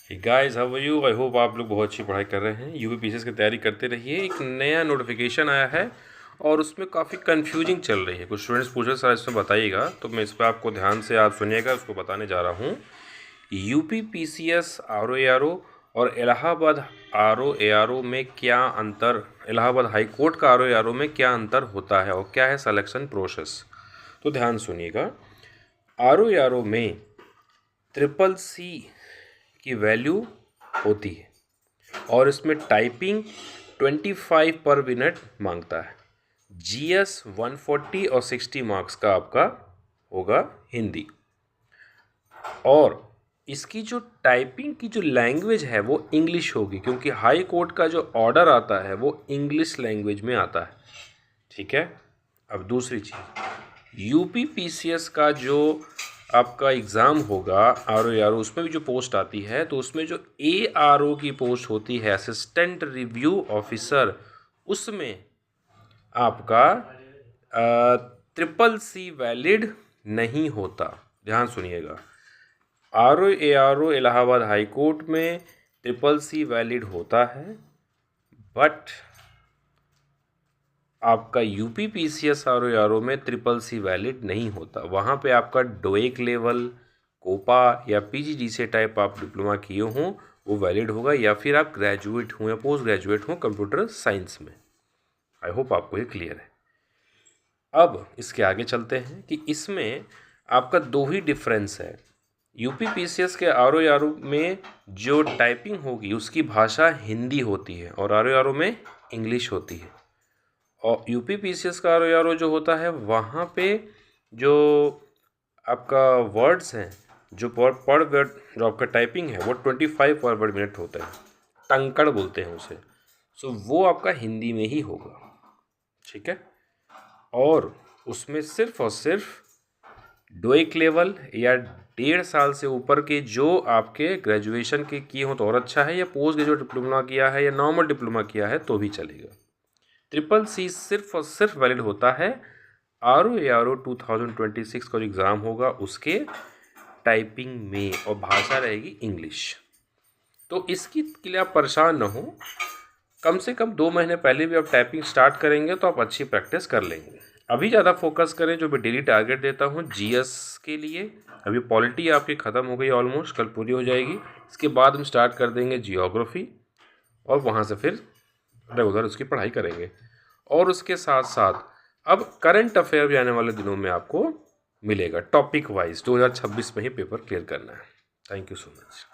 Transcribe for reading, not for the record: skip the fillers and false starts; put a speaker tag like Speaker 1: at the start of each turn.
Speaker 1: Guys, how are you? I hope आप लोग बहुत अच्छी पढ़ाई कर रहे हैं। यूपीपीसीएस की तैयारी करते रहिए। एक नया नोटिफिकेशन आया है और उसमें काफ़ी कंफ्यूजिंग चल रही है। कुछ स्टूडेंट्स पूछ रहे सर इसमें बताइएगा, तो मैं इस पर आपको ध्यान से आप सुनिएगा, उसको बताने जा रहा हूँ। यूपीपीसीएस RO और इलाहाबाद RO में क्या अंतर, इलाहाबाद हाई कोर्ट का RO में क्या अंतर होता है और क्या है सिलेक्शन प्रोसेस। तो ध्यान सुनिएगा। RO में CCC की वैल्यू होती है और इसमें टाइपिंग 25 पर मिनट मांगता है। GS 140 और 60 मार्क्स का आपका होगा हिंदी। और इसकी जो टाइपिंग की जो लैंग्वेज है वो इंग्लिश होगी, क्योंकि हाई कोर्ट का जो ऑर्डर आता है वो इंग्लिश लैंग्वेज में आता है। ठीक है। अब दूसरी चीज़, यूपीपीसीएस का जो आपका एग्ज़ाम होगा RO उसमें भी जो पोस्ट आती है, तो उसमें जो ARO की पोस्ट होती है, असिस्टेंट रिव्यू ऑफिसर, उसमें आपका CCC वैलिड नहीं होता। ध्यान सुनिएगा। RO इलाहाबाद हाई कोर्ट में CCC वैलिड होता है, बट आपका यूपीपीसीएस RO में CCC वैलिड नहीं होता। वहाँ पे आपका डोएक लेवल, कोपा या PGDCA टाइप आप डिप्लोमा किए हों वो वैलिड होगा, या फिर आप ग्रेजुएट हों या पोस्ट ग्रेजुएट हों कंप्यूटर साइंस में। आई होप आपको ये क्लियर है। अब इसके आगे चलते हैं कि इसमें आपका दो ही डिफरेंस है। यूपीपीसीएस के RO में जो टाइपिंग होगी उसकी भाषा हिंदी होती है और RO में इंग्लिश होती है। और यूपीपीसीएस का RO जो होता है वहाँ पे जो आपका वर्ड्स हैं, जो पर वर्ड जो आपका टाइपिंग है वो 25 पर मिनट होता है, टंकड़ बोलते हैं उसे। सो वो आपका हिंदी में ही होगा। ठीक है। और उसमें सिर्फ और सिर्फ डोएक लेवल या 1.5 साल से ऊपर के जो आपके ग्रेजुएशन के किए हों तो और अच्छा है, या पोस्ट ग्रेजुएट डिप्लोमा किया है या नॉर्मल डिप्लोमा किया है तो भी चलेगा। CCC सिर्फ और सिर्फ वैलिड होता है RO 2026 का जो एग्ज़ाम होगा उसके टाइपिंग में, और भाषा रहेगी इंग्लिश। तो इसकी के लिए आप परेशान ना हो। कम से कम 2 महीने पहले भी आप टाइपिंग स्टार्ट करेंगे तो आप अच्छी प्रैक्टिस कर लेंगे। अभी ज़्यादा फोकस करें, जो मैं डेली टारगेट देता हूँ GS के लिए। अभी पॉलिटी आपकी ख़त्म हो गई, ऑलमोस्ट कल पूरी हो जाएगी। इसके बाद हम स्टार्ट कर देंगे जियोग्राफी और वहाँ से फिर रेगुलर उसकी पढ़ाई करेंगे। और उसके साथ साथ अब करंट अफेयर भी आने वाले दिनों में आपको मिलेगा टॉपिक वाइज। 2026 में ही पेपर क्लियर करना है। Thank you so much.